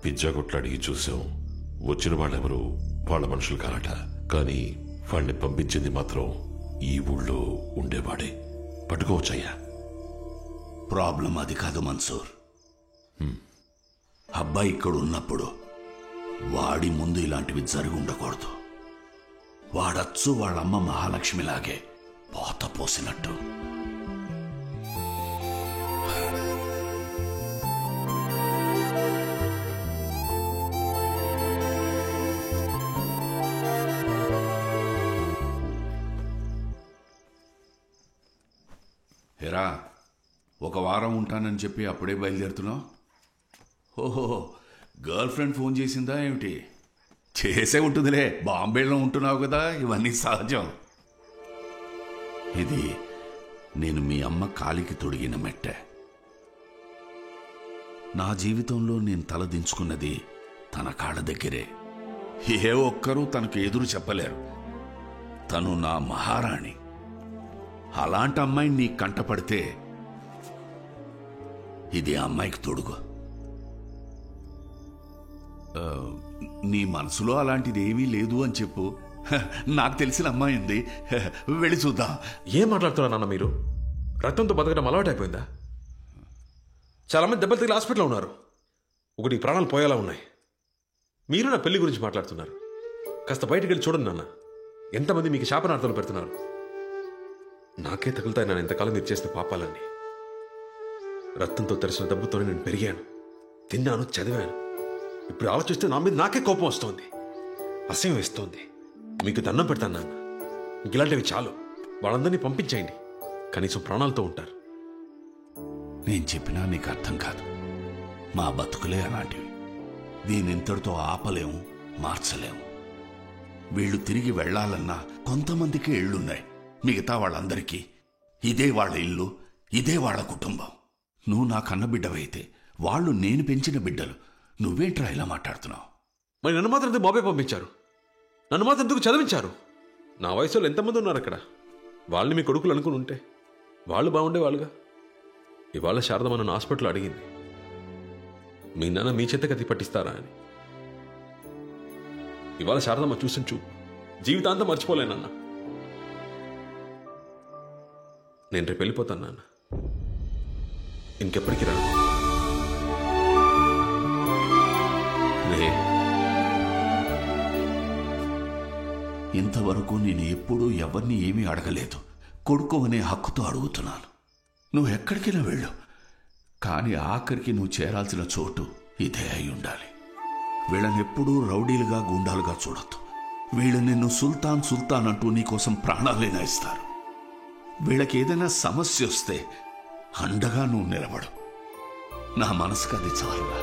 Pizza కొట్లు అడిగి చూసాం. వచ్చిన వాళ్ళెవరు వాళ్ళ మనుషులు కానట. కానీ వాళ్ళని పంపించింది మాత్రం ఈ ఊళ్ళో ఉండేవాడే. పట్టుకోవచ్చయ్యా. ప్రాబ్లం అది కాదు మన్సూర్. అబ్బాయి ఇక్కడ ఉన్నప్పుడు వాడి ముందు ఇలాంటివి జరిగి ఉండకూడదు. వాడచ్చు వాళ్ళమ్మ మహాలక్ష్మిలాగే పోత పోసినట్టు. హేరా, ఒక వారం ఉంటానని చెప్పి అప్పుడే బయలుదేరుతున్నావు? ఓహో, గర్ల్ ఫ్రెండ్ ఫోన్ చేసిందా ఏమిటి? చేసే ఉంటుందిలే, బాంబేలో ఉంటున్నావు కదా, ఇవన్నీ సహజం. ఇది నేను మీ అమ్మ కాలికి తొడిగిన మెట్టే. నా జీవితంలో నేను తలదించుకున్నది తన కాళ్ళ దగ్గరే. ఏ ఒక్కరూ తనకు ఎదురు చెప్పలేరు. తను నా మహారాణి. అలాంటి అమ్మాయిని నీ కంటపడితే ఇది ఆ అమ్మాయికి తొడుగు. నీ మనసులో అలాంటిది ఏమీ లేదు అని చెప్పు. నాకు తెలిసిన అమ్మాయి ఉంది, వెళ్ళి చూద్దాం. ఏం మాట్లాడుతున్నారు నాన్న మీరు? రక్తంతో బతకడం అలవాటు అయిపోయిందా? చాలా మంది దెబ్బలు తగిలి హాస్పిటల్లో ఉన్నారు. ఒకటి ప్రాణాలు పోయేలా ఉన్నాయి. మీరు నా పెళ్లి గురించి మాట్లాడుతున్నారు. కాస్త బయటకు వెళ్ళి చూడండి నాన్న. ఎంతమంది మీకు శాపనార్థాలు పెడుతున్నారు. నాకే తగులుతాయి నాన్న ఇంతకాలం మీరు చేసిన పాపాలన్నీ. రక్తంతో తెరిచిన దెబ్బతోనే నేను పెరిగాను, తిన్నాను, చదివాను. ఇప్పుడు ఆలోచిస్తే నా మీద నాకే కోపం వస్తోంది, అసహ్యం వేస్తోంది. మీకు దండం పెడతాను నాన్న, ఇలాంటివి చాలు. వాళ్ళందరినీ పంపించేయండి, కనీసం ప్రాణాలతో ఉంటారు. నేను చెప్పినా నీకు అర్థం కాదు. మా బతుకులే అలాంటివి. దీనింతటితో ఆపలేము, మార్చలేము. వీళ్ళు తిరిగి వెళ్లాలన్నా కొంతమందికే ఇళ్లున్నాయి. మిగతా వాళ్ళందరికీ ఇదే వాళ్ళ ఇల్లు, ఇదే వాళ్ళ కుటుంబం. నువ్వు నా కన్న బిడ్డవైతే వాళ్ళు నేను పెంచిన బిడ్డలు. నువ్వేంట్రా ఇలా మాట్లాడుతున్నావు? మరి నన్ను మాత్రం ఎందుకు బాబాయ్ పంపించారు? నన్ను మాత్రం ఎందుకు చదివించారు? నా వయసులో ఎంతమంది ఉన్నారు అక్కడ. వాళ్ళని మీ కొడుకులు అనుకుని ఉంటే వాళ్ళు బాగుండేవాళ్ళుగా. ఇవాళ శారదమ్మ నన్ను హాస్పిటల్లో అడిగింది, మీ నాన్న మీ చేత గతి పట్టిస్తారా అని. ఇవాళ శారదమ్మ చూసిన చూపు జీవితాంతం మర్చిపోలేనన్న. నేను రేపు వెళ్ళిపోతాను నాన్న, ఇంకెప్పటికీ రాను. ఇంతవరకు నేను ఎప్పుడూ ఎవరిని ఏమీ అడగలేదు. కొడుకు అనే హక్కుతో అడుగుతున్నాను. నువ్వు ఎక్కడికైనా వెళ్ళు, కానీ ఆఖరికి నువ్వు చేరాల్సిన చోటు ఇదే అయి ఉండాలి. వీళ్ళనెప్పుడూ రౌడీలుగా, గుండాలుగా చూడొద్దు. వీళ్ళు నిన్ను సుల్తాన్ సుల్తాన్ అంటూ నీకోసం ప్రాణాలైనా ఇస్తారు. వీళ్ళకి ఏదైనా సమస్య వస్తే అండగా నువ్వు నిలబడు. నా మనసుకు అది చాలుగా.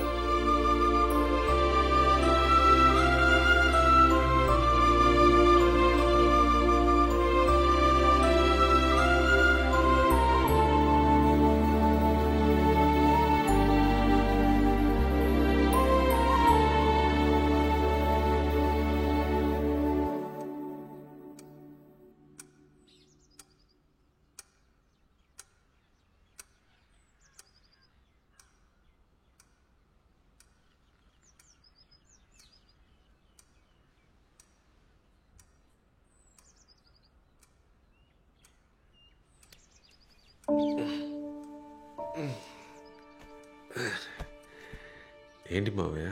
ఏంటి మావయ్య?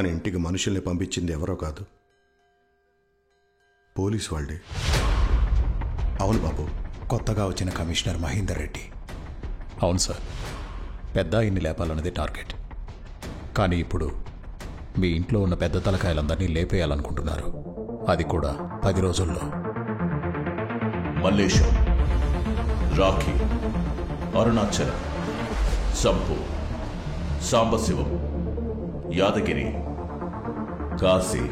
మన ఇంటికి మనుషుల్ని పంపించింది ఎవరో కాదు, పోలీసు వాళ్ళే. అవును బాబు, కొత్తగా వచ్చిన కమిషనర్ మహేందర్ రెడ్డి. అవును సార్, పెద్ద ఆయన్ని లేపాలన్నది టార్గెట్. కానీ ఇప్పుడు మీ ఇంట్లో ఉన్న పెద్ద తలకాయలందరినీ లేపేయాలనుకుంటున్నారు, అది కూడా 10 రోజుల్లో. మల్లేశం, రాఖీ, అరుణాచలం, సంపు, సాంబశివం, యాదగిరి, కాశీ,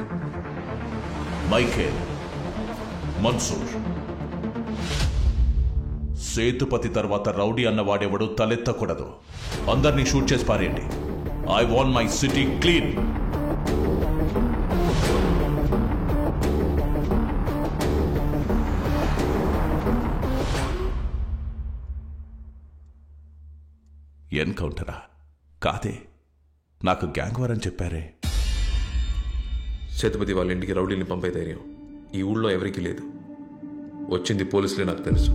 మైఖేల్, మన్సూర్. సేతుపతి తర్వాత రౌడీ అన్నవాడెవడు తలెత్తకూడదు. అందరినీ షూట్ చేసి పారేయండి. I want my city clean. ఎన్కౌంటరా? కాదే, నాకు గ్యాంగ్ వార్ అని చెప్పారే. సేతుపతి వాళ్ళ ఇంటికి రౌడీని పంపే ధైర్యం ఈ ఊళ్ళో ఎవరికీ లేదు. వచ్చింది పోలీసులే, నాకు తెలుసు.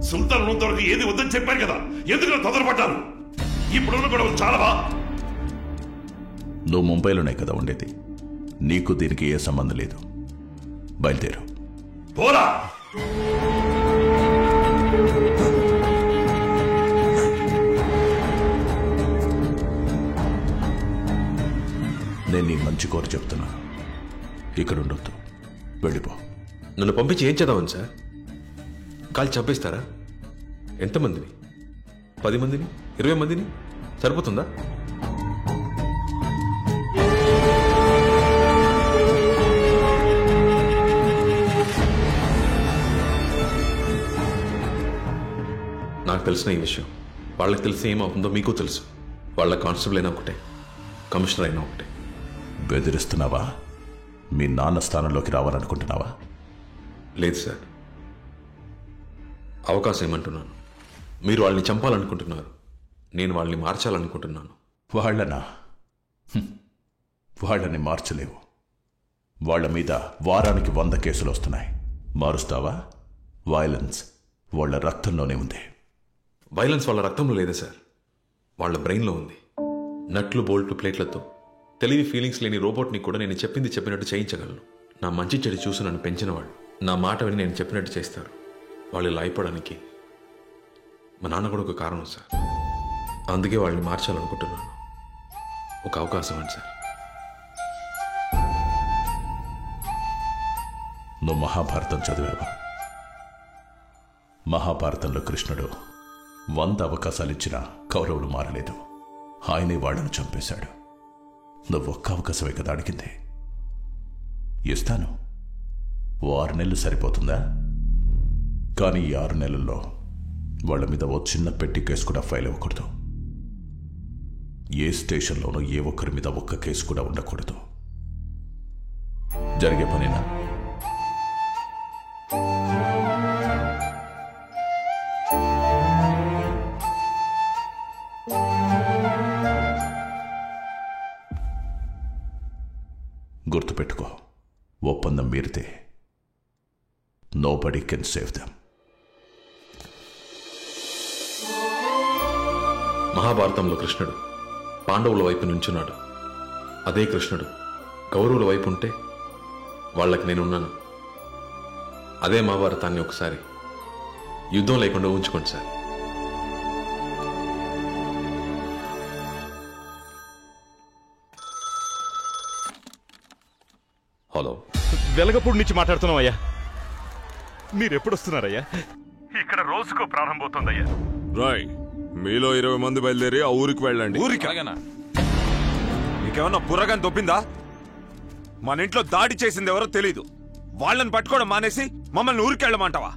సుల్తాన్ ఉన్నంతవరకు ఏది వద్దని చెప్పారు కదా, ఎందుకు తొందరపడ్డారు? ఇప్పుడున్న గొడవలు చాలావా? నువ్వు ముంబైలోనే కదా ఉండేది, నీకు దీనికి ఏ సంబంధం లేదు. బయలుదేరు. పోరా. నేను నీ మంచి కోరి చెప్తున్నా, ఇక్కడ ఉండొద్దు, వెళ్ళిపో. నన్ను పంపించి ఏం చేద్దామని సార్? కాల్ చంపేస్తారా? ఎంతమందిని? 10 మందిని? 20 మందిని? సరిపోతుందా? నాకు తెలిసిన ఈ విషయం వాళ్ళకి తెలిసి ఏమవుతుందో మీకు తెలుసు. వాళ్ళ కానిస్టేబుల్ అయినా ఒకటే, కమిషనర్ అయినా ఒకటే. బెదిరిస్తున్నావా? మీ నాన్న స్థానంలోకి రావాలనుకుంటున్నావా? లేదు సార్, అవకాశం ఏమంటున్నాను. మీరు వాళ్ళని చంపాలనుకుంటున్నారు, నేను వాళ్ళని మార్చాలనుకుంటున్నాను. వాళ్ళనా? వాళ్ళని మార్చలేవు. వాళ్ళ మీద వారానికి 100 కేసులు వస్తున్నాయి. మారుస్తావా? వైలెన్స్ వాళ్ళ రక్తంలోనే ఉంది. వైలెన్స్ వాళ్ళ రక్తంలో లేదా సార్, వాళ్ళ బ్రెయిన్లో ఉంది. నట్లు బోల్టు ప్లేట్లతో తెలివి ఫీలింగ్స్ లేని రోబోట్ని కూడా నేను చెప్పింది చెప్పినట్టు చేయించగలను. నా మంచి చెడు చూసి నన్ను పెంచిన వాళ్ళు నా మాట విని నేను చెప్పినట్టు చేస్తారు. వాళ్ళు ఇలా అయిపోవడానికి మా నాన్న కూడా ఒక కారణం సార్. అందుకే వాళ్ళని మార్చాలనుకుంటున్నాను. ఒక అవకాశం అండి సార్. నువ్వు మహాభారతం చదివావా? మహాభారతంలో కృష్ణుడు 100 అవకాశాలు ఇచ్చినా కౌరవులు మారలేదు. ఆయనే వాళ్ళను చంపేశాడు. నువ్వు ఒక్క అవకాశమే కదా అడిగింది. ఇస్తాను. 6 నెలలు సరిపోతుందా? కానీ ఈ 6 నెలల్లో వాళ్ళ మీద ఓ చిన్న పెట్టి కేసు కూడా ఫైల్ అవ్వకూడదు. ఏ స్టేషన్లోనూ ఏ ఒక్కరి మీద ఒక్క కేసు కూడా ఉండకూడదు. జరిగే పనేనా? గుర్తుపెట్టుకో, ఒప్పందం మీరితే నోబడీ కెన్ సేవ్ దెమ్. మహాభారతంలో కృష్ణుడు పాండవుల వైపు నుంచున్నాడు. అదే కృష్ణుడు కౌరవుల వైపు ఉంటే వాళ్ళకి నేనున్నాను. అదే మహాభారతాన్ని ఒకసారి యుద్ధం లేకుండా ఉంచుకోండి సార్. హలో, వెలగపూడి నుంచి మాట్లాడుతున్నామయ్యా. మీరెప్పుడు వస్తున్నారయ్యా? ఇక్కడ రోజుకో ప్రారంభమవుతుందయ్యా. రాయ్, మీలో 20 మంది బయలుదేరి ఆ ఊరికి వెళ్ళండి. ఊరికి నీకేమన్నా బుర్రగాని దొబ్బిందా? మన ఇంట్లో దాడి చేసింది ఎవరో తెలీదు. వాళ్ళని పట్టుకోవడం మానేసి మమ్మల్ని ఊరికి వెళ్ళమంటావా?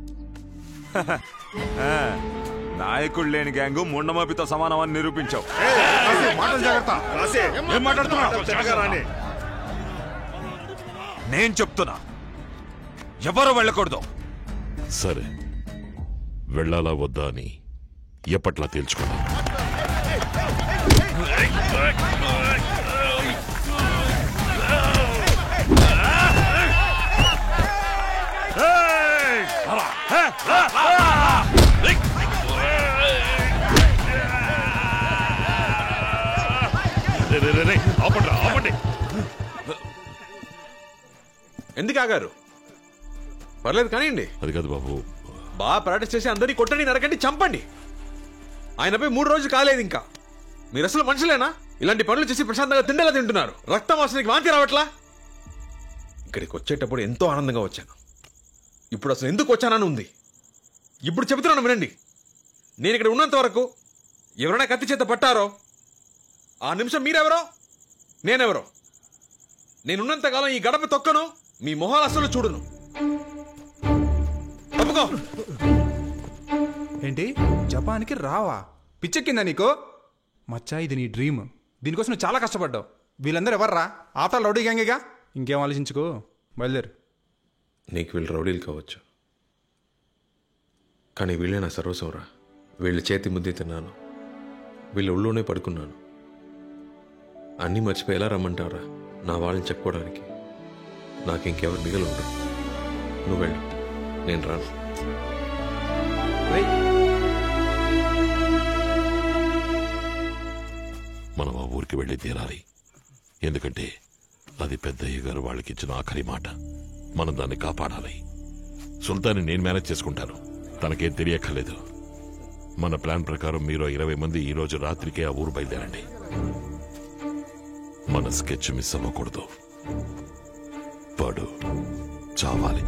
నాయకుడు లేని గ్యాంగు ముండమోపితో సమానం అని నిరూపించావు. ఏం మాట్లాడుతున్నావు? నేను చెప్తున్నా, ఎవరు వెళ్ళకూడదు. సరే, వెళ్ళాలా వద్దా అని ఎప్పట్లా తేల్చుకున్నా. ఆపండి. ఎందుకు ఆగారు? పర్లేదు కానివ్వండి. అది కాదు బాబు. బాగా ప్రాక్టీస్ చేసి అందరినీ కొట్టండి, నరకండి, చంపండి. ఆయనపై 3 రోజులు కాలేదు ఇంకా. మీరు అసలు మనుషులేనా? ఇలాంటి పనులు చేసి ప్రశాంతంగా తిండేలా తింటున్నారు. రక్తం వాసనకి వాంతి రావట్లా? ఇక్కడికి వచ్చేటప్పుడు ఎంతో ఆనందంగా వచ్చాను. ఇప్పుడు అసలు ఎందుకు వచ్చానని ఉంది. ఇప్పుడు చెబుతున్నాను వినండి. నేను ఇక్కడ ఉన్నంత వరకు ఎవరైనా కత్తి చేత పట్టారో ఆ నిమిషం మీరెవరో నేనెవరో. నేనున్నంతకాలం ఈ గడప తొక్కను, మీ మొహాలు అసలు చూడను. తప్పుకో. ఏంటి జపాన్కి రావా? పిచ్చెక్కిందా నీకు? మచ్చా ఇది నీ డ్రీమ్. దీనికోసం నువ్వు చాలా కష్టపడ్డావు. వీళ్ళందరూ ఎవర్రా? ఆఫ్టర్ రౌడీ గ్యాంగేగా. ఇంకేం ఆలోచించుకో, బయలుదేరు. నీకు వీళ్ళు రౌడీలు కావచ్చు, కానీ వీళ్ళే నా సర్వస్వంరా. వీళ్ళ చేతి ముద్దే తిన్నాను, వీళ్ళ ఒళ్ళోనే పడుకున్నాను. అన్నీ మర్చిపోయి ఎలా రమ్మంటారా నా వాళ్ళని చెప్పుకోవడానికి? నాకు ఇంకెవరు మిగిలి ఉండరు. నువ్వు వెళ్ళు, నేను రాను. మనం ఆ ఊరికి వెళ్ళి తీరాలి. ఎందుకంటే అది పెద్దయ్య గారు వాళ్ళకి ఇచ్చిన ఆఖరి మాట. మనం దాన్ని కాపాడాలి. సుల్తాన్ని నేను మేనేజ్ చేసుకుంటాను, తనకేం తెలియక్కర్లేదు. మన ప్లాన్ ప్రకారం మీరు 20 మంది ఈ రోజు రాత్రికే ఆ ఊరు బయలుదేరండి. మన స్కెచ్ మిస్ అవ్వకూడదు. వాడు చావాలి.